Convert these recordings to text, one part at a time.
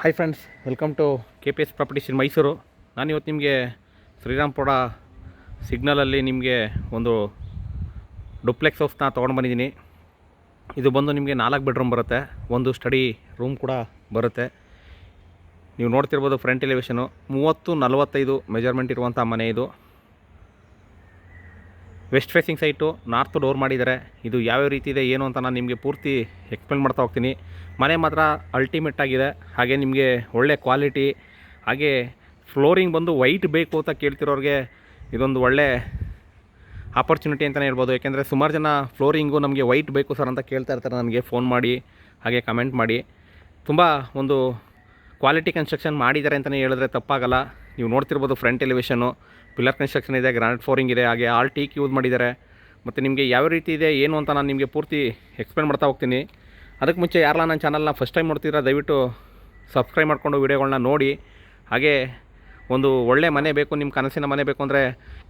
Hi friends, welcome to KPS properties in Mysuru. ನಾನಿವತ್ತು ನಿಮಗೆ ಶ್ರೀರಾಮ್ಪುರ ಸಿಗ್ನಲಲ್ಲಿ ನಿಮಗೆ ಒಂದು ಡುಪ್ಲೆಕ್ಸ್ ಹೌಸ್ನ ತೊಗೊಂಡು ಬಂದಿದ್ದೀನಿ. ಇದು ಬಂದು ನಿಮಗೆ 4 ಬೆಡ್ರೂಮ್ ಬರುತ್ತೆ, ಒಂದು ಸ್ಟಡಿ ರೂಮ್ ಕೂಡ ಬರುತ್ತೆ. ನೀವು ನೋಡ್ತಿರ್ಬೋದು ಫ್ರಂಟ್ ಎಲಿವೇಷನು 30-45 ಮೆಜರ್ಮೆಂಟ್ ಇರುವಂಥ ಮನೆ. ಇದು west facing site, north door ಮಾಡಿದ್ದಾರೆ. ಇದು ಯಾವ್ಯಾವ ರೀತಿ ಇದೆ ಏನು ಅಂತ ನಾನು ನಿಮಗೆ ಪೂರ್ತಿ ಎಕ್ಸ್ಪ್ಲೇನ್ ಮಾಡ್ತಾ ಹೋಗ್ತೀನಿ. ಮನೆ ಮಾತ್ರ ಅಲ್ಟಿಮೇಟ್ ಆಗಿದೆ, ಹಾಗೆ ನಿಮಗೆ ಒಳ್ಳೆ ಕ್ವಾಲಿಟಿ. ಹಾಗೆ ಫ್ಲೋರಿಂಗ್ ಬಂದು ವೈಟ್ ಬೇಕು ಅಂತ ಕೇಳ್ತಿರೋರಿಗೆ ಇದೊಂದು ಒಳ್ಳೆ ಆಪರ್ಚುನಿಟಿ ಅಂತಲೇ ಹೇಳ್ಬೋದು. ಯಾಕೆಂದರೆ ಸುಮಾರು ಜನ ಫ್ಲೋರಿಂಗು ನಮಗೆ ವೈಟ್ ಬೇಕು ಸರ್ ಅಂತ ಕೇಳ್ತಾ ಇರ್ತಾರೆ. ನನಗೆ ಫೋನ್ ಮಾಡಿ ಹಾಗೆ ಕಮೆಂಟ್ ಮಾಡಿ. ತುಂಬ ಒಂದು ಕ್ವಾಲಿಟಿ ಕನ್ಸ್ಟ್ರಕ್ಷನ್ ಮಾಡಿದ್ದಾರೆ ಅಂತಲೇ ಹೇಳಿದ್ರೆ ತಪ್ಪಾಗಲ್ಲ. ನೀವು ನೋಡ್ತಿರ್ಬೋದು ಫ್ರಂಟ್ ಎಲಿವೇಷನು, ಪಿಲ್ಲರ್ ಕನ್ಸ್ಟ್ರಕ್ಷನ್ ಇದೆ, ಗ್ರಾನೈಟ್ ಫ್ಲೋರಿಂಗ್ ಇದೆ, ಹಾಗೆ ಆಲ್ ಟೀಕ್ ಯೂಸ್ ಮಾಡಿದ್ದಾರೆ. ಮತ್ತು ನಿಮಗೆ ಯಾವ ರೀತಿ ಇದೆ ಏನು ಅಂತ ನಾನು ನಿಮಗೆ ಪೂರ್ತಿ ಎಕ್ಸ್ಪ್ಲೇನ್ ಮಾಡ್ತಾ ಹೋಗ್ತೀನಿ. ಅದಕ್ಕೆ ಮುಂಚೆ ಯಾರೆಲ್ಲ ನನ್ನ ಚಾನಲ್ನ ಫಸ್ಟ್ ಟೈಮ್ ನೋಡ್ತಿದ್ರೆ ದಯವಿಟ್ಟು ಸಬ್ಸ್ಕ್ರೈಬ್ ಮಾಡಿಕೊಂಡು ವೀಡಿಯೋಗಳನ್ನ ನೋಡಿ. ಹಾಗೆ ಒಂದು ಒಳ್ಳೆ ಮನೆ ಬೇಕು, ನಿಮ್ಮ ಕನಸಿನ ಮನೆ ಬೇಕು ಅಂದರೆ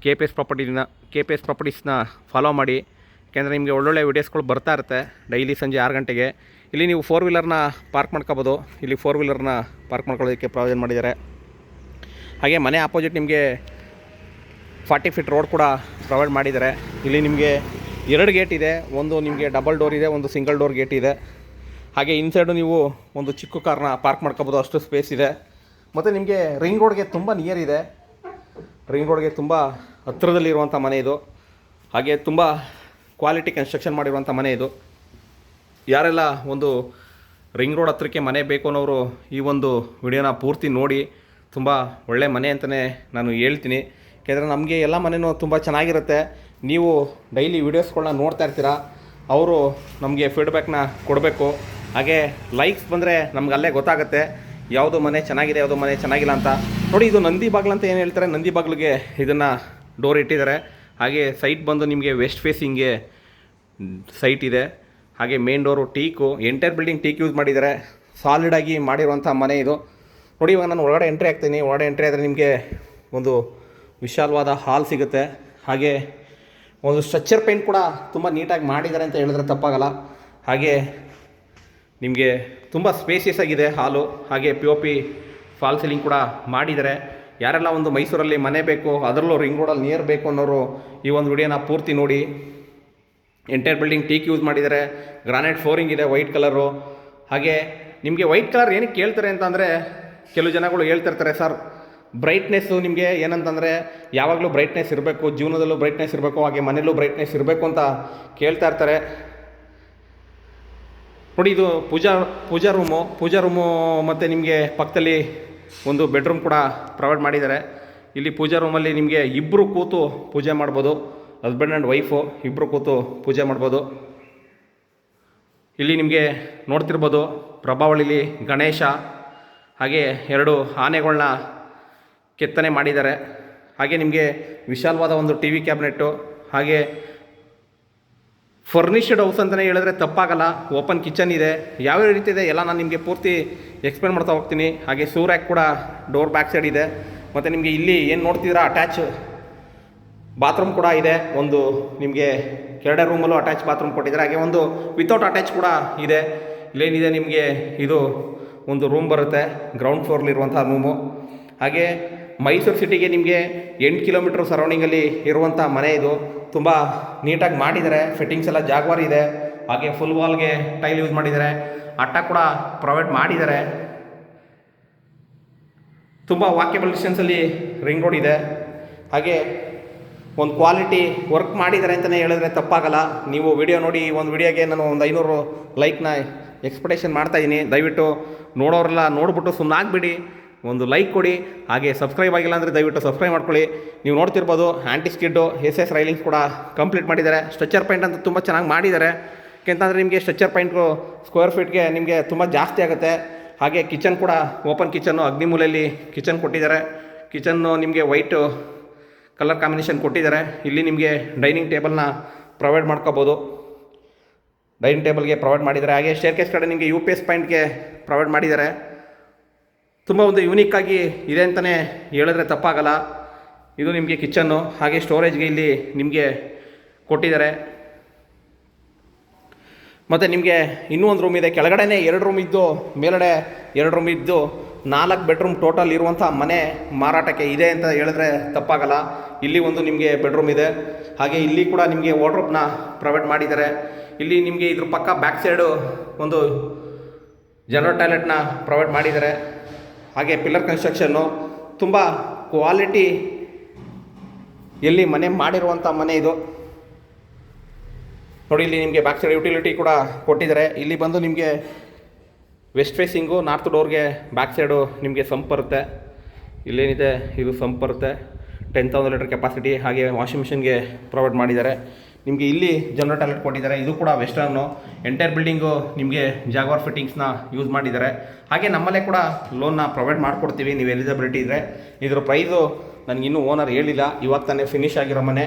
KPS ಪ್ರಾಪರ್ಟೀಸ್ನ ಫಾಲೋ ಮಾಡಿ. ಯಾಕೆಂದರೆ ನಿಮಗೆ ಒಳ್ಳೊಳ್ಳೆ ವೀಡಿಯೋಸ್ಗಳು ಬರ್ತಾ ಇರುತ್ತೆ ಡೈಲಿ ಸಂಜೆ 6 ಗಂಟೆಗೆ. ಇಲ್ಲಿ ನೀವು 4 ವೀಲರ್ನ ಪಾರ್ಕ್ ಮಾಡ್ಕೋಬೋದು. ಇಲ್ಲಿ 4 ವೀಲರ್ನ ಪಾರ್ಕ್ ಮಾಡ್ಕೊಳ್ಳೋದಕ್ಕೆ ಪ್ರಾವಿಷನ್ ಮಾಡಿದ್ದಾರೆ. ಹಾಗೆ ಮನೆ ಆಪೋಸಿಟ್ ನಿಮಗೆ 40 ಫೀಟ್ ರೋಡ್ ಕೂಡ ಪ್ರೊವೈಡ್ ಮಾಡಿದ್ದಾರೆ. ಇಲ್ಲಿ ನಿಮಗೆ 2 ಗೇಟ್ ಇದೆ, ಒಂದು ನಿಮಗೆ ಡಬಲ್ ಡೋರ್ ಇದೆ, ಒಂದು ಸಿಂಗಲ್ ಡೋರ್ ಗೇಟ್ ಇದೆ. ಹಾಗೆ ಇನ್ಸೈಡು ನೀವು ಒಂದು ಚಿಕ್ಕ ಕಾರ್ನ ಪಾರ್ಕ್ ಮಾಡ್ಕೋಬೋದು, ಅಷ್ಟು ಸ್ಪೇಸ್ ಇದೆ. ಮತ್ತು ನಿಮಗೆ ರಿಂಗ್ ರೋಡ್ಗೆ ತುಂಬ ನಿಯರ್ ಇದೆ, ರಿಂಗ್ ರೋಡ್ಗೆ ತುಂಬ ಹತ್ತಿರದಲ್ಲಿರುವಂಥ ಮನೆ ಇದು. ಹಾಗೆ ತುಂಬ ಕ್ವಾಲಿಟಿ ಕನ್ಸ್ಟ್ರಕ್ಷನ್ ಮಾಡಿರುವಂಥ ಮನೆ ಇದು. ಯಾರೆಲ್ಲ ಒಂದು ರಿಂಗ್ ರೋಡ್ ಹತ್ರಕ್ಕೆ ಮನೆ ಬೇಕು ಅನ್ನೋರು ಈ ಒಂದು ವಿಡಿಯೋನ ಪೂರ್ತಿ ನೋಡಿ. ತುಂಬ ಒಳ್ಳೆ ಮನೆ ಅಂತಲೇ ನಾನು ಹೇಳ್ತೀನಿ. ಯಾಕೆಂದರೆ ನಮಗೆ ಎಲ್ಲ ಮನೆಯೂ ತುಂಬ ಚೆನ್ನಾಗಿರುತ್ತೆ. ನೀವು ಡೈಲಿ ವೀಡಿಯೋಸ್ಗಳನ್ನ ನೋಡ್ತಾ ಇರ್ತೀರ, ಅವರು ನಮಗೆ ಫೀಡ್ಬ್ಯಾಕ್ನ ಕೊಡಬೇಕು. ಹಾಗೆ ಲೈಕ್ಸ್ ಬಂದರೆ ನಮ್ಗೆ ಅಲ್ಲೇ ಗೊತ್ತಾಗುತ್ತೆ ಯಾವುದು ಮನೆ ಚೆನ್ನಾಗಿದೆ, ಯಾವುದು ಮನೆ ಚೆನ್ನಾಗಿಲ್ಲ ಅಂತ. ನೋಡಿ, ಇದು ನಂದಿ ಬಾಗಿಲು ಅಂತ ಏನು ಹೇಳ್ತಾರೆ, ನಂದಿ ಬಾಗಿಲಿಗೆ ಇದನ್ನು ಡೋರ್ ಇಟ್ಟಿದ್ದಾರೆ. ಹಾಗೆ ಸೈಟ್ ಬಂದು ನಿಮಗೆ ವೆಸ್ಟ್ ಫೇಸಿಂಗ್ಗೆ ಸೈಟ್ ಇದೆ. ಹಾಗೆ main door teak, entire building teak use ಮಾಡಿದ್ದಾರೆ. ಸಾಲಿಡಾಗಿ ಮಾಡಿರುವಂಥ ಮನೆ ಇದು. ನೋಡಿ, ಇವಾಗ ನಾನು ಒಳಗಡೆ ಎಂಟ್ರಿ ಆಗ್ತೀನಿ. ಒಳಗಡೆ ಎಂಟ್ರಿ ಆದರೆ ನಿಮಗೆ ಒಂದು ವಿಶಾಲವಾದ ಹಾಲ್ ಸಿಗುತ್ತೆ. ಹಾಗೆ ಒಂದು ಸ್ಟ್ರಕ್ಚರ್ ಪೇಂಟ್ ಕೂಡ ತುಂಬ ನೀಟಾಗಿ ಮಾಡಿದ್ದಾರೆ ಅಂತ ಹೇಳಿದ್ರೆ ತಪ್ಪಾಗಲ್ಲ. ಹಾಗೆ ನಿಮಗೆ ತುಂಬ ಸ್ಪೇಸಿಯಸ್ ಆಗಿದೆ ಹಾಲು. ಹಾಗೆ POP ಫಾಲ್ ಸೀಲಿಂಗ್ ಕೂಡ ಮಾಡಿದ್ದಾರೆ. ಯಾರೆಲ್ಲ ಒಂದು ಮೈಸೂರಲ್ಲಿ ಮನೆ ಬೇಕು, ಅದರಲ್ಲೂ ರಿಂಗ್ ರೋಡಲ್ಲಿ ನಿಯರ್ ಬೇಕು ಅನ್ನೋರು ಈ ಒಂದು ವಿಡಿಯೋನ ಪೂರ್ತಿ ನೋಡಿ. ಎಂಟೈರ್ ಬಿಲ್ಡಿಂಗ್ ಟೀಕ್ ಯೂಸ್ ಮಾಡಿದ್ದಾರೆ. ಗ್ರಾನೈಟ್ ಫ್ಲೋರಿಂಗ್ ಇದೆ, ವೈಟ್ ಕಲರು. ಹಾಗೆ ನಿಮಗೆ ವೈಟ್ ಕಲರ್ ಏನಕ್ಕೆ ಕೇಳ್ತಾರೆ ಅಂತಂದರೆ, ಕೆಲವು ಜನಗಳು ಹೇಳ್ತಿರ್ತಾರೆ, ಸರ್ ಬ್ರೈಟ್ನೆಸ್ಸು ನಿಮಗೆ ಏನಂತಂದರೆ ಯಾವಾಗಲೂ ಬ್ರೈಟ್ನೆಸ್ ಇರಬೇಕು, ಜೀವನದಲ್ಲೂ ಬ್ರೈಟ್ನೆಸ್ ಇರಬೇಕು, ಹಾಗೆ ಮನೆಯಲ್ಲೂ ಬ್ರೈಟ್ನೆಸ್ ಇರಬೇಕು ಅಂತ ಕೇಳ್ತಾ ಇರ್ತಾರೆ. ನೋಡಿ, ಇದು ಪೂಜಾ ರೂಮು ಮತ್ತು ನಿಮಗೆ ಪಕ್ಕದಲ್ಲಿ ಒಂದು ಬೆಡ್ರೂಮ್ ಕೂಡ ಪ್ರೊವೈಡ್ ಮಾಡಿದ್ದಾರೆ. ಇಲ್ಲಿ ಪೂಜಾ ರೂಮಲ್ಲಿ ನಿಮಗೆ ಇಬ್ಬರು ಕೂತು ಪೂಜೆ ಮಾಡ್ಬೋದು, ಹಸ್ಬೆಂಡ್ ಆ್ಯಂಡ್ ವೈಫು ಇಬ್ಬರು ಕೂತು ಪೂಜೆ ಮಾಡ್ಬೋದು. ಇಲ್ಲಿ ನಿಮಗೆ ನೋಡ್ತಿರ್ಬೋದು ಪ್ರಭಾವಳಿಲಿ ಗಣೇಶ, ಹಾಗೆ 2 ಆನೆಗಳನ್ನ ಕೆತ್ತನೆ ಮಾಡಿದ್ದಾರೆ. ಹಾಗೆ ನಿಮಗೆ ವಿಶಾಲವಾದ ಒಂದು TV ಕ್ಯಾಬಿನೆಟ್ಟು. ಹಾಗೆ ಫರ್ನಿಷ್ಡ್ ಹೌಸ್ ಅಂತಲೇ ಹೇಳಿದ್ರೆ ತಪ್ಪಾಗಲ್ಲ. ಓಪನ್ ಕಿಚನ್ ಇದೆ. ಯಾವ್ಯಾವ ರೀತಿ ಇದೆ ಎಲ್ಲ ನಾನು ನಿಮಗೆ ಪೂರ್ತಿ ಎಕ್ಸ್ಪ್ಲೇನ್ ಮಾಡ್ತಾ ಹೋಗ್ತೀನಿ. ಹಾಗೆ ಸೂರ್ಯಾಕ್ ಕೂಡ ಡೋರ್ ಬ್ಯಾಕ್ ಸೈಡ್ ಇದೆ. ಮತ್ತು ನಿಮಗೆ ಇಲ್ಲಿ ಏನು ನೋಡ್ತಿದ್ದೀರಾ ಅಟ್ಯಾಚ್ ಬಾತ್ರೂಮ್ ಕೂಡ ಇದೆ. ಒಂದು ನಿಮಗೆ 2 ರೂಮಲ್ಲೂ ಅಟ್ಯಾಚ್ ಬಾತ್ರೂಮ್ ಕೊಟ್ಟಿದ್ದಾರೆ. ಹಾಗೆ ಒಂದು ವಿತೌಟ್ ಅಟ್ಯಾಚ್ ಕೂಡ ಇದೆ. ಇಲ್ಲೇನಿದೆ ನಿಮಗೆ ಇದು ಒಂದು ರೂಮ್ ಬರುತ್ತೆ, ಗ್ರೌಂಡ್ ಫ್ಲೋರ್ಲಿರುವಂಥ ರೂಮು. ಹಾಗೆ ಮೈಸೂರು ಸಿಟಿಗೆ ನಿಮಗೆ 8 ಕಿಲೋಮೀಟ್ರ್ ಸರೌಂಡಿಂಗಲ್ಲಿ ಇರುವಂಥ ಮನೆ ಇದು. ತುಂಬ ನೀಟಾಗಿ ಮಾಡಿದ್ದಾರೆ. ಫಿಟ್ಟಿಂಗ್ಸ್ ಎಲ್ಲ ಜಾಗ್ವಾರ್ ಇದೆ. ಹಾಗೆ ಫುಲ್ ವಾಲ್ಗೆ ಟೈಲ್ ಯೂಸ್ ಮಾಡಿದ್ದಾರೆ. ಅಟ್ಟ ಕೂಡ ಪ್ರೊವೈಡ್ ಮಾಡಿದ್ದಾರೆ. ತುಂಬ ವಾಕೇಬಲ್ ಡಿಸ್ಟೆನ್ಸಲ್ಲಿ ರಿಂಗ್ ರೋಡ್ ಇದೆ. ಹಾಗೆ ಒಂದು ಕ್ವಾಲಿಟಿ ವರ್ಕ್ ಮಾಡಿದ್ದಾರೆ ಅಂತಲೇ ಹೇಳಿದ್ರೆ ತಪ್ಪಾಗಲ್ಲ. ನೀವು ವಿಡಿಯೋ ನೋಡಿ, ಒಂದು ವಿಡಿಯೋಗೆ ನಾನು ಒಂದು 500 ಲೈಕ್ನ ಎಕ್ಸ್ಪೆಕ್ಟೇಷನ್ ಮಾಡ್ತಾಯಿದ್ದೀನಿ. ದಯವಿಟ್ಟು ನೋಡೋರೆಲ್ಲ ನೋಡಿಬಿಟ್ಟು ಸುಮ್ಮನಾಗ್ಬಿಡಿ, ಒಂದು ಲೈಕ್ ಕೊಡಿ. ಹಾಗೆ ಸಬ್ಸ್ಕ್ರೈಬ್ ಆಗಿಲ್ಲ ಅಂದರೆ ದಯವಿಟ್ಟು ಸಬ್ಸ್ಕ್ರೈಬ್ ಮಾಡ್ಕೊಳ್ಳಿ. ನೀವು ನೋಡ್ತಿರ್ಬೋದು ಆ್ಯಂಟಿ ಸ್ಕಿಡ್ಡು SS ರೈಲಿಂಗ್ಸ್ ಕೂಡ ಕಂಪ್ಲೀಟ್ ಮಾಡಿದ್ದಾರೆ. ಸ್ಟ್ರಕ್ಚರ್ ಪೇಂಟ್ ಅಂತ ತುಂಬ ಚೆನ್ನಾಗಿ ಮಾಡಿದ್ದಾರೆ. ಯಾಕೆಂತಂದರೆ ನಿಮಗೆ ಸ್ಟ್ರಕ್ಚರ್ ಪೇಂಟು ಸ್ಕ್ವೇರ್ ಫೀಟ್ಗೆ ನಿಮಗೆ ತುಂಬ ಜಾಸ್ತಿ ಆಗುತ್ತೆ. ಹಾಗೆ ಕಿಚನ್ ಕೂಡ ಓಪನ್ ಕಿಚನ್ನು, ಅಗ್ನಿಮೂಲೆಯಲ್ಲಿ ಕಿಚನ್ ಕೊಟ್ಟಿದ್ದಾರೆ. ಕಿಚನ್ನು ನಿಮಗೆ ವೈಟು ಕಲರ್ ಕಾಂಬಿನೇಷನ್ ಕೊಟ್ಟಿದ್ದಾರೆ. ಇಲ್ಲಿ ನಿಮಗೆ ಡೈನಿಂಗ್ ಟೇಬಲ್ನ ಪ್ರೊವೈಡ್ ಮಾಡ್ಕೋಬೋದು, ಡೈನಿಂಗ್ ಟೇಬಲ್ಗೆ ಪ್ರೊವೈಡ್ ಮಾಡಿದ್ದಾರೆ. ಹಾಗೆ ಸ್ಟೇರ್ಕೇಸ್ ಕಡೆ ನಿಮಗೆ UPS ಪಾಯಿಂಟ್ಗೆ ಪ್ರೊವೈಡ್ ಮಾಡಿದ್ದಾರೆ. ತುಂಬ ಒಂದು ಯೂನಿಕ್ಕಾಗಿ ಇದೆ ಅಂತಲೇ ಹೇಳಿದ್ರೆ ತಪ್ಪಾಗಲ್ಲ. ಇದು ನಿಮಗೆ ಕಿಚನ್ನು. ಹಾಗೆ ಸ್ಟೋರೇಜ್ಗೆ ಇಲ್ಲಿ ನಿಮಗೆ ಕೊಟ್ಟಿದ್ದಾರೆ. ಮತ್ತು ನಿಮಗೆ ಇನ್ನೂ ಒಂದು ರೂಮ್ ಇದೆ. ಕೆಳಗಡೆನೇ 2 ರೂಮ್ ಇದ್ದು, ಮೇಲ್ಗಡೆ 2 ರೂಮ್ ಇದ್ದು 4 ಬೆಡ್ರೂಮ್ ಟೋಟಲ್ ಇರುವಂಥ ಮನೆ ಮಾರಾಟಕ್ಕೆ ಇದೆ ಅಂತ ಹೇಳಿದ್ರೆ ತಪ್ಪಾಗಲ್ಲ. ಇಲ್ಲಿ ಒಂದು ನಿಮಗೆ ಬೆಡ್ರೂಮ್ ಇದೆ, ಹಾಗೆ ಇಲ್ಲಿ ಕೂಡ ನಿಮಗೆ ವಾರ್ಡ್ರೋಬ್ನ ಪ್ರೊವೈಡ್ ಮಾಡಿದ್ದಾರೆ. ಇಲ್ಲಿ ನಿಮಗೆ ಇದ್ರ ಪಕ್ಕ ಬ್ಯಾಕ್ ಸೈಡು ಒಂದು ಜನರಲ್ ಟಾಯ್ಲೆಟ್ನ ಪ್ರೊವೈಡ್ ಮಾಡಿದ್ದಾರೆ. ಹಾಗೆ ಪಿಲ್ಲರ್ ಕನ್ಸ್ಟ್ರಕ್ಷನ್ನು ತುಂಬ ಕ್ವಾಲಿಟಿ ಎಲ್ಲಿ ಮನೆ ಮಾಡಿರುವಂಥ ಮನೆ ಇದು ನೋಡಿ. ಇಲ್ಲಿ ನಿಮಗೆ ಬ್ಯಾಕ್ ಸೈಡ್ ಯುಟಿಲಿಟಿ ಕೂಡ ಕೊಟ್ಟಿದ್ದಾರೆ. ಇಲ್ಲಿ ಬಂದು ನಿಮಗೆ ವೆಸ್ಟ್ ಫೇಸಿಂಗು ನಾರ್ತ್ ಡೋರ್ಗೆ ಬ್ಯಾಕ್ ಸೈಡು ನಿಮಗೆ ಸಂಪ್ ಬರುತ್ತೆ. ಇಲ್ಲೇನಿದೆ ಇದು ಸಂಪ್ ಬರುತ್ತೆ. 10,000 ಲೀಟರ್ ಕೆಪಾಸಿಟಿ. ಹಾಗೆ ವಾಷಿಂಗ್ ಮಿಷಿನ್ಗೆ ಪ್ರೊವೈಡ್ ಮಾಡಿದ್ದಾರೆ. ನಿಮಗೆ ಇಲ್ಲಿ ಜನರಲ್ ಟಾಯ್ಲೆಟ್ ಕೊಟ್ಟಿದ್ದಾರೆ. ಇದು ಕೂಡ ವೆಸ್ಟರ್ನು. ಎಂಟೈರ್ ಬಿಲ್ಡಿಂಗು ನಿಮಗೆ ಜಾಗ್ವಾರ್ ಫಿಟ್ಟಿಂಗ್ಸ್ನ ಯೂಸ್ ಮಾಡಿದ್ದಾರೆ. ಹಾಗೆ ನಮ್ಮಲ್ಲೇ ಕೂಡ ಲೋನ್ನ ಪ್ರೊವೈಡ್ ಮಾಡಿಕೊಡ್ತೀವಿ ನೀವು ಎಲಿಜಿಬಿಲಿಟಿ ಇದ್ದರೆ. ಇದ್ರ ಪ್ರೈಸು ನನಗಿನ್ನೂ ಓನರ್ ಹೇಳಿಲ್ಲ, ಇವಾಗ ತಾನೇ ಫಿನಿಶ್ ಆಗಿರೋ ಮನೆ.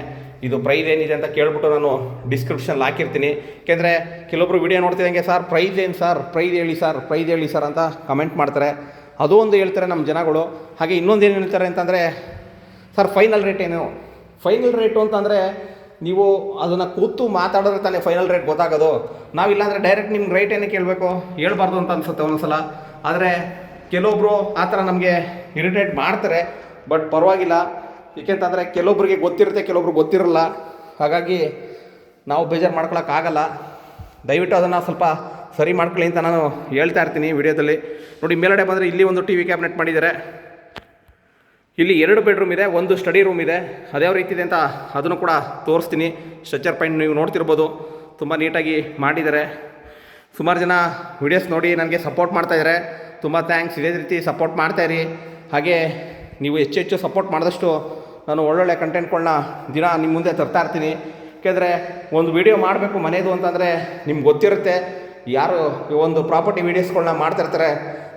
ಇದು ಪ್ರೈಸ್ ಏನಿದೆ ಅಂತ ಕೇಳ್ಬಿಟ್ಟು ನಾನು ಡಿಸ್ಕ್ರಿಪ್ಷನ್ ಹಾಕಿರ್ತೀನಿ. ಯಾಕೆಂದರೆ ಕೆಲವೊಬ್ರು ವಿಡಿಯೋ ನೋಡ್ತಿದ್ದಂಗೆ ಸರ್ ಪ್ರೈಸ್ ಏನು ಸರ್, ಪ್ರೈಸ್ ಹೇಳಿ ಸರ್ ಅಂತ ಕಮೆಂಟ್ ಮಾಡ್ತಾರೆ. ಅದು ಒಂದು ಹೇಳ್ತಾರೆ ನಮ್ಮ ಜನಗಳು. ಹಾಗೆ ಇನ್ನೊಂದು ಏನು ಹೇಳ್ತಾರೆ ಅಂತಂದರೆ ಸರ್ ಫೈನಲ್ ರೇಟ್ ಏನು, ಫೈನಲ್ ರೇಟು ಅಂತಂದರೆ ನೀವು ಅದನ್ನು ಕೂತು ಮಾತಾಡಿದ್ರೆ ತಾನೇ ಫೈನಲ್ ರೇಟ್ ಗೊತ್ತಾಗೋದು. ನಾವಿಲ್ಲಾಂದರೆ ಡೈರೆಕ್ಟ್ ನಿಮ್ಗೆ ರೇಟ್ ಏನೇ ಕೇಳಬೇಕು, ಹೇಳ್ಬಾರ್ದು ಅಂತ ಅನಿಸುತ್ತೆ ಒಂದೊಂದ್ಸಲ. ಆದರೆ ಕೆಲವೊಬ್ಬರು ಆ ಥರ ನಮಗೆ ಇರಿಟೇಟ್ ಮಾಡ್ತಾರೆ. ಬಟ್ ಪರವಾಗಿಲ್ಲ, ಏಕೆಂತಂದರೆ ಕೆಲವೊಬ್ರಿಗೆ ಗೊತ್ತಿರುತ್ತೆ, ಕೆಲವೊಬ್ರಿಗೆ ಗೊತ್ತಿರಲ್ಲ. ಹಾಗಾಗಿ ನಾವು ಬೇಜಾರು ಮಾಡ್ಕೊಳಕ್ಕಾಗಲ್ಲ. ದಯವಿಟ್ಟು ಅದನ್ನು ಸ್ವಲ್ಪ ಸರಿ ಮಾಡ್ಕೊಳ್ಳಿ ಅಂತ ನಾನು ಹೇಳ್ತಾ ಇರ್ತೀನಿ ವಿಡಿಯೋದಲ್ಲಿ. ನೋಡಿ ಮೇಲ್ಗಡೆ ಬಂದರೆ ಇಲ್ಲಿ ಒಂದು ಟಿ ವಿ ಕ್ಯಾಬಿನೆಟ್ ಮಾಡಿದ್ದಾರೆ. ಇಲ್ಲಿ 2 ಬೆಡ್ರೂಮ್ ಇದೆ, ಒಂದು ಸ್ಟಡಿ ರೂಮ್ ಇದೆ. ಅದ್ಯಾವ ರೀತಿ ಇದೆ ಅಂತ ಅದನ್ನು ಕೂಡ ತೋರಿಸ್ತೀನಿ. ಸ್ಟ್ರೆಚರ್ ಪಾಯಿಂಟ್ ನೀವು ನೋಡ್ತಿರ್ಬೋದು, ತುಂಬ ನೀಟಾಗಿ ಮಾಡಿದ್ದಾರೆ. ಸುಮಾರು ಜನ ವಿಡಿಯೋಸ್ ನೋಡಿ ನನಗೆ ಸಪೋರ್ಟ್ ಮಾಡ್ತಾಯಿದ್ದಾರೆ. ತುಂಬ ಥ್ಯಾಂಕ್ಸ್. ಇದೇ ರೀತಿ ಸಪೋರ್ಟ್ ಮಾಡ್ತಾಯಿರಿ. ಹಾಗೆ ನೀವು ಹೆಚ್ಚು ಸಪೋರ್ಟ್ ಮಾಡಿದಷ್ಟು ನಾನು ಒಳ್ಳೊಳ್ಳೆ ಕಂಟೆಂಟ್ಗಳನ್ನ ದಿನ ನಿಮ್ಮ ಮುಂದೆ ತರ್ತಾ ಇರ್ತೀನಿ. ಯಾಕೆಂದರೆ ಒಂದು ವಿಡಿಯೋ ಮಾಡಬೇಕು ಮನೆಯದು ಅಂತಂದರೆ ನಿಮ್ಗೆ ಗೊತ್ತಿರುತ್ತೆ. ಯಾರು ಒಂದು ಪ್ರಾಪರ್ಟಿ ವೀಡಿಯೋಸ್ಗಳನ್ನ ಮಾಡ್ತಿರ್ತಾರೆ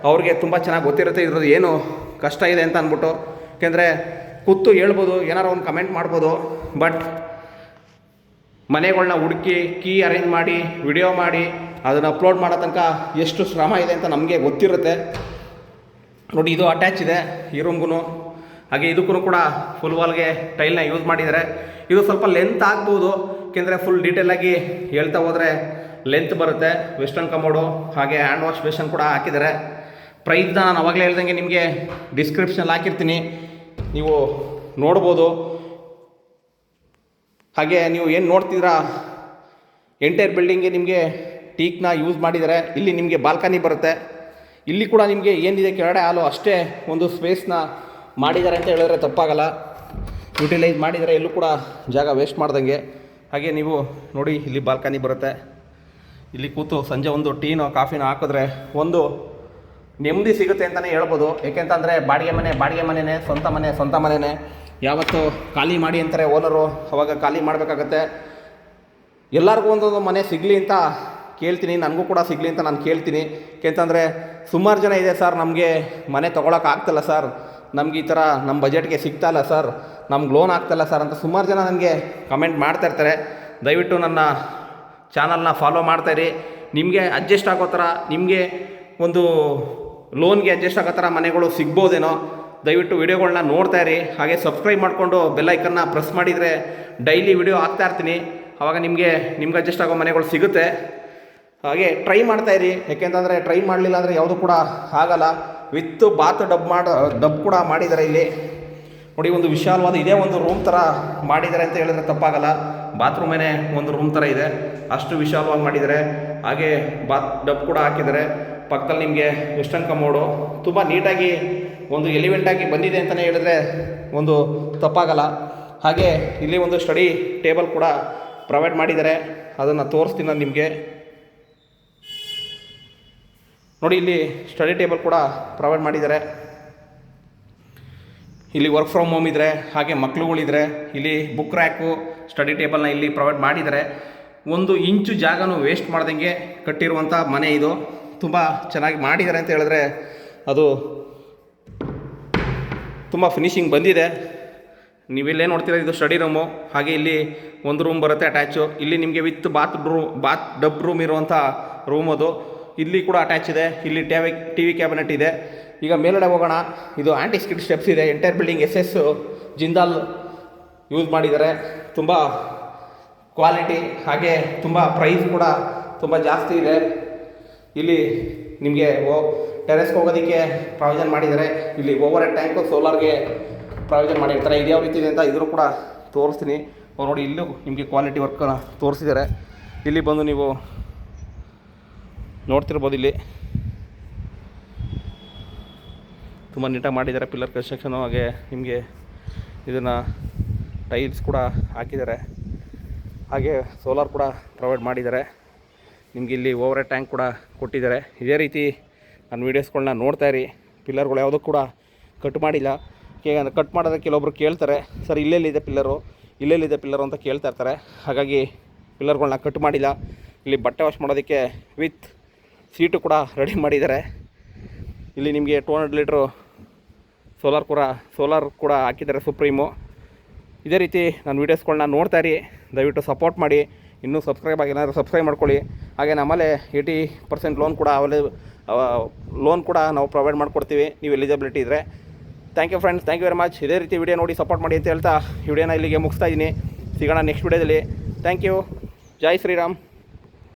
ಅವ್ರಿಗೆ ತುಂಬ ಚೆನ್ನಾಗಿ ಗೊತ್ತಿರುತ್ತೆ ಇದ್ರದ್ದು ಏನು ಕಷ್ಟ ಇದೆ ಅಂತ ಅಂದ್ಬಿಟ್ಟು. ಯಾಕೆಂದರೆ ಕೂತು ಹೇಳ್ಬೋದು, ಏನಾರು ಒಂದು ಕಮೆಂಟ್ ಮಾಡ್ಬೋದು. ಬಟ್ ಮನೆಗಳನ್ನ ಹುಡುಕಿ ಕೀ ಅರೇಂಜ್ ಮಾಡಿ ವಿಡಿಯೋ ಮಾಡಿ ಅದನ್ನು ಅಪ್ಲೋಡ್ ಮಾಡೋ ತನಕ ಎಷ್ಟು ಶ್ರಮ ಇದೆ ಅಂತ ನಮಗೆ ಗೊತ್ತಿರುತ್ತೆ. ನೋಡಿ ಇದು ಅಟ್ಯಾಚ್ ಇದೆ ಈ ರೂಮ್ಗೂ. ಹಾಗೆ ಇದಕ್ಕೂ ಕೂಡ ಫುಲ್ ವಾಲ್ಗೆ ಟೈಲ್ನ ಯೂಸ್ ಮಾಡಿದ್ದಾರೆ. ಇದು ಸ್ವಲ್ಪ ಲೆಂತ್ ಆಗ್ಬೋದು, ಏಕೆಂದರೆ ಫುಲ್ ಡೀಟೇಲಾಗಿ ಹೇಳ್ತಾ ಹೋದರೆ ಲೆಂತ್ ಬರುತ್ತೆ. ವೆಸ್ಟರ್ನ್ ಕಮೋಡು ಹಾಗೆ ಹ್ಯಾಂಡ್ ವಾಶ್ ಬೇಷನ್ ಕೂಡ ಹಾಕಿದ್ದಾರೆ. ಪ್ರೈಸ್ನ ನಾನು ಅವಾಗಲೇ ಹೇಳ್ದಂಗೆ ನಿಮಗೆ ಡಿಸ್ಕ್ರಿಪ್ಷನಲ್ಲಿ ಹಾಕಿರ್ತೀನಿ, ನೀವು ನೋಡ್ಬೋದು. ಹಾಗೆ ನೀವು ಏನು ನೋಡ್ತಿದ್ದೀರಾ, ಎಂಟೈರ್ ಬಿಲ್ಡಿಂಗ್ಗೆ ನಿಮಗೆ ಟೀಕ್ನ ಯೂಸ್ ಮಾಡಿದ್ದಾರೆ. ಇಲ್ಲಿ ನಿಮಗೆ ಬಾಲ್ಕನಿ ಬರುತ್ತೆ. ಇಲ್ಲಿ ಕೂಡ ನಿಮಗೆ ಏನಿದೆ ಕೆಳಗಡೆ ಹಾಲು ಅಷ್ಟೇ ಒಂದು ಸ್ಪೇಸ್ನ ಮಾಡಿದ್ದಾರೆ ಅಂತ ಹೇಳಿದ್ರೆ ತಪ್ಪಾಗಲ್ಲ. ಯುಟಿಲೈಸ್ ಮಾಡಿದರೆ ಎಲ್ಲೂ ಕೂಡ ಜಾಗ ವೇಸ್ಟ್ ಮಾಡ್ದಂಗೆ. ಹಾಗೆ ನೀವು ನೋಡಿ ಇಲ್ಲಿ ಬಾಲ್ಕನಿ ಬರುತ್ತೆ. ಇಲ್ಲಿ ಕೂತು ಸಂಜೆ ಒಂದು ಟೀನೋ ಕಾಫಿನೋ ಹಾಕಿದ್ರೆ ಒಂದು ನೆಮ್ಮದಿ ಸಿಗುತ್ತೆ ಅಂತಲೇ ಹೇಳ್ಬೋದು. ಏಕೆಂತಂದರೆ ಬಾಡಿಗೆ ಮನೆಯೇ, ಸ್ವಂತ ಮನೆಯೇ. ಯಾವತ್ತು ಖಾಲಿ ಮಾಡಿ ಅಂತಾರೆ ಓನರು, ಅವಾಗ ಖಾಲಿ ಮಾಡಬೇಕಾಗತ್ತೆ. ಎಲ್ಲರಿಗೂ ಒಂದೊಂದು ಮನೆ ಸಿಗಲಿ ಅಂತ ಕೇಳ್ತೀನಿ, ನನಗೂ ಕೂಡ ಸಿಗಲಿ ಅಂತ ನಾನು ಕೇಳ್ತೀನಿ. ಏಕೆಂತಂದರೆ ಸುಮಾರು ಜನ ಇದೆ ಸರ್, ನಮಗೆ ಮನೆ ತೊಗೊಳಕ್ಕಾಗ್ತಲ್ಲ ಸರ್, ನಮ್ಗೆ ಈ ಥರ ನಮ್ಮ ಬಜೆಟ್ಗೆ ಸಿಗ್ತಾಯಿಲ್ಲ ಸರ್, ನಮ್ಗೆ ಲೋನ್ ಆಗ್ತಾಯಿಲ್ಲ ಸರ್ ಅಂತ ಸುಮಾರು ಜನ ನನಗೆ ಕಮೆಂಟ್ ಮಾಡ್ತಾಯಿರ್ತಾರೆ. ದಯವಿಟ್ಟು ನನ್ನ ಚಾನಲ್ನ ಫಾಲೋ ಮಾಡ್ತಾಯಿರಿ. ನಿಮಗೆ ಅಡ್ಜಸ್ಟ್ ಆಗೋ ಥರ, ನಿಮಗೆ ಒಂದು ಲೋನ್ಗೆ ಅಡ್ಜಸ್ಟ್ ಆಗೋ ಥರ ಮನೆಗಳು ಸಿಗ್ಬೋದೇನೋ. ದಯವಿಟ್ಟು ವಿಡಿಯೋಗಳನ್ನ ನೋಡ್ತಾಯಿರಿ. ಹಾಗೆ ಸಬ್ಸ್ಕ್ರೈಬ್ ಮಾಡಿಕೊಂಡು ಬೆಲ್ಲೈಕನ್ನ ಪ್ರೆಸ್ ಮಾಡಿದರೆ ಡೈಲಿ ವಿಡಿಯೋ ಹಾಕ್ತಾ ಇರ್ತೀನಿ. ಆವಾಗ ನಿಮಗೆ ಅಡ್ಜಸ್ಟ್ ಆಗೋ ಮನೆಗಳು ಸಿಗುತ್ತೆ. ಹಾಗೆ ಟ್ರೈ ಮಾಡ್ತಾಯಿರಿ. ಯಾಕೆಂತಂದರೆ ಟ್ರೈ ಮಾಡಲಿಲ್ಲ ಅಂದರೆ ಯಾವುದೂ ಕೂಡ ಆಗಲ್ಲ. ವಿತ್ ಬಾತ್ ಡಬ್ ಕೂಡ ಮಾಡಿದ್ದಾರೆ ಇಲ್ಲಿ ನೋಡಿ. ಒಂದು ವಿಶಾಲವಾದ ಇದೇ ಒಂದು ರೂಮ್ ಥರ ಮಾಡಿದ್ದಾರೆ ಅಂತ ಹೇಳಿದ್ರೆ ತಪ್ಪಾಗಲ್ಲ. ಬಾತ್ರೂಮೇನೆ ಒಂದು ರೂಮ್ ಥರ ಇದೆ, ಅಷ್ಟು ವಿಶಾಲವಾಗಿ ಮಾಡಿದ್ದಾರೆ. ಹಾಗೆ ಬಾತ್ ಡಬ್ ಕೂಡ ಹಾಕಿದ್ದಾರೆ. ಪಕ್ಕದಲ್ಲಿ ನಿಮಗೆ ವೆಸ್ಟರ್ನ್ ಕಮೋಡು ತುಂಬ ನೀಟಾಗಿ ಒಂದು ಎಲಿವೆಂಟಾಗಿ ಬಂದಿದೆ ಅಂತಲೇ ಹೇಳಿದ್ರೆ ಒಂದು ತಪ್ಪಾಗಲ್ಲ. ಹಾಗೆ ಇಲ್ಲಿ ಒಂದು ಸ್ಟಡಿ ಟೇಬಲ್ ಕೂಡ ಪ್ರೊವೈಡ್ ಮಾಡಿದ್ದಾರೆ, ಅದನ್ನು ತೋರಿಸ್ತೀನಿ ನಾನು ನಿಮಗೆ. ನೋಡಿ ಇಲ್ಲಿ ಸ್ಟಡಿ ಟೇಬಲ್ ಕೂಡ ಪ್ರೊವೈಡ್ ಮಾಡಿದ್ದಾರೆ. ಇಲ್ಲಿ ವರ್ಕ್ ಫ್ರಮ್ ಹೋಮ್ ಇದ್ದರೆ, ಹಾಗೆ ಮಕ್ಳುಗಳಿದ್ರೆ ಇಲ್ಲಿ ಬುಕ್ ರ್ಯಾಕು ಸ್ಟಡಿ ಟೇಬಲ್ನ ಇಲ್ಲಿ ಪ್ರೊವೈಡ್ ಮಾಡಿದ್ದಾರೆ. 1 ಇಂಚು ಜಾಗನೂ ವೇಸ್ಟ್ ಮಾಡ್ದಂಗೆ ಕಟ್ಟಿರುವಂಥ ಮನೆ ಇದು. ತುಂಬ ಚೆನ್ನಾಗಿ ಮಾಡಿದ್ದಾರೆ ಅಂತ ಹೇಳಿದ್ರೆ ಅದು ತುಂಬ ಫಿನಿಶಿಂಗ್ ಬಂದಿದೆ. ನೀವಿಲ್ಲೇ ನೋಡ್ತೀರ, ಇದು ಸ್ಟಡಿ ರೂಮು. ಹಾಗೆ ಇಲ್ಲಿ ಒಂದು ರೂಮ್ ಬರುತ್ತೆ ಅಟ್ಯಾಚು. ಇಲ್ಲಿ ನಿಮಗೆ ವಿತ್ ಬಾತ್ ಡಬ್ ರೂಮ್ ಇರುವಂಥ ರೂಮ್ ಅದು. ಇಲ್ಲಿ ಕೂಡ ಅಟ್ಯಾಚ್ ಇದೆ. ಇಲ್ಲಿ ಟಿ ವಿ ಕ್ಯಾಬಿನೆಟ್ ಇದೆ. ಈಗ ಮೇಲ್ಗಡೆ ಹೋಗೋಣ. ಇದು ಆಂಟಿ ಸ್ಕಿಡ್ ಸ್ಟೆಪ್ಸ್ ಇದೆ. Entire building SS Jindal use ಮಾಡಿದ್ದಾರೆ. ತುಂಬ ಕ್ವಾಲಿಟಿ, ಹಾಗೆ ತುಂಬ ಪ್ರೈಸ್ ಕೂಡ ತುಂಬ ಜಾಸ್ತಿ ಇದೆ. ಇಲ್ಲಿ ನಿಮಗೆ ಟೆರೆಸ್ಗೆ ಹೋಗೋದಕ್ಕೆ ಪ್ರಾವಿಷನ್ ಮಾಡಿದ್ದಾರೆ. ಇಲ್ಲಿ ಓವರ್ ಹೆಡ್ ಟ್ಯಾಂಕು ಸೋಲಾರ್ಗೆ ಪ್ರಾವಿಷನ್ ಮಾಡಿರ್ತಾರೆ. ಇದು ಯಾವ ರೀತಿ ಇದೆ ಅಂತ ಇದನ್ನು ಕೂಡ ತೋರಿಸ್ತೀನಿ. ನೋಡಿ ಇಲ್ಲೂ ನಿಮಗೆ ಕ್ವಾಲಿಟಿ ವರ್ಕನ್ನು ತೋರಿಸಿದ್ದಾರೆ. ಇಲ್ಲಿ ಬಂದು ನೀವು ನೋಡ್ತಿರ್ಬೋದು, ಇಲ್ಲಿ ತುಂಬ ನೀಟಾಗಿ ಮಾಡಿದ್ದಾರೆ ಪಿಲ್ಲರ್ ಕನ್ಸ್ಟ್ರಕ್ಷನು. ಹಾಗೆ ನಿಮಗೆ ಇದನ್ನು ಟೈಲ್ಸ್ ಕೂಡ ಹಾಕಿದ್ದಾರೆ. ಹಾಗೆ ಸೋಲಾರ್ ಕೂಡ ಪ್ರೊವೈಡ್ ಮಾಡಿದ್ದಾರೆ. ನಿಮಗೆ ಇಲ್ಲಿ ಓವರ್ ಹೆಡ್ ಟ್ಯಾಂಕ್ ಕೂಡ ಕೊಟ್ಟಿದ್ದಾರೆ. ಇದೇ ರೀತಿ ನನ್ನ ವೀಡಿಯೋಸ್ಗಳನ್ನ ನೋಡ್ತಾಯಿರಿ. ಪಿಲ್ಲರ್ಗಳು ಯಾವುದೂ ಕೂಡ ಕಟ್ ಮಾಡಿಲ್ಲ. ಕಟ್ ಮಾಡೋದಕ್ಕೆ ಕೆಲವೊಬ್ರು ಕೇಳ್ತಾರೆ, ಸರ್ ಇಲ್ಲೆಲ್ಲಿದೆ ಪಿಲ್ಲರು ಅಂತ ಕೇಳ್ತಾ ಇರ್ತಾರೆ. ಹಾಗಾಗಿ ಪಿಲ್ಲರ್ಗಳನ್ನ ಕಟ್ ಮಾಡಿಲ್ಲ. ಇಲ್ಲಿ ಬಟ್ಟೆ ವಾಶ್ ಮಾಡೋದಕ್ಕೆ ವಿತ್ ಸೀಟು ಕೂಡ ರೆಡಿ ಮಾಡಿದ್ದಾರೆ. ಇಲ್ಲಿ ನಿಮಗೆ 200 ಲೀಟ್ರು ಸೋಲಾರ್ ಕೂಡ ಹಾಕಿದ್ದಾರೆ ಸುಪ್ರೀಮು. ಇದೇ ರೀತಿ ನನ್ನ ವೀಡಿಯೋಸ್ಗಳನ್ನ ನೋಡ್ತಾಯಿರಿ. ದಯವಿಟ್ಟು ಸಪೋರ್ಟ್ ಮಾಡಿ. ಇನ್ನೂ ಸಬ್ಸ್ಕ್ರೈಬ್ ಆಗಿಲ್ಲ ಸಬ್ಸ್ಕ್ರೈಬ್ ಮಾಡ್ಕೊಳ್ಳಿ. ಹಾಗೆ ನಮ್ಮಲ್ಲೇ 80% ಲೋನ್ ಕೂಡ ನಾವು ಪ್ರೊವೈಡ್ ಮಾಡಿಕೊಡ್ತೀವಿ, ನೀವು ಎಲಿಜಿಬಿಲಿಟಿ ಇದ್ದರೆ. Thank you friends, thank you very much. ಇದೇ ರೀತಿ ವಿಡಿಯೋ ನೋಡಿ ಸಪೋರ್ಟ್ ಮಾಡಿ ಅಂತ ಹೇಳ್ತಾ ವಿಡಿಯೋನ ಇಲ್ಲಿಗೆ ಮುಗಿಸ್ತಾ ಇದ್ದೀನಿ. ಸಿಗೋಣ ನೆಕ್ಸ್ಟ್ ವಿಡಿಯೋದಲ್ಲಿ. Thank you. ಜೈ ಶ್ರೀರಾಮ್.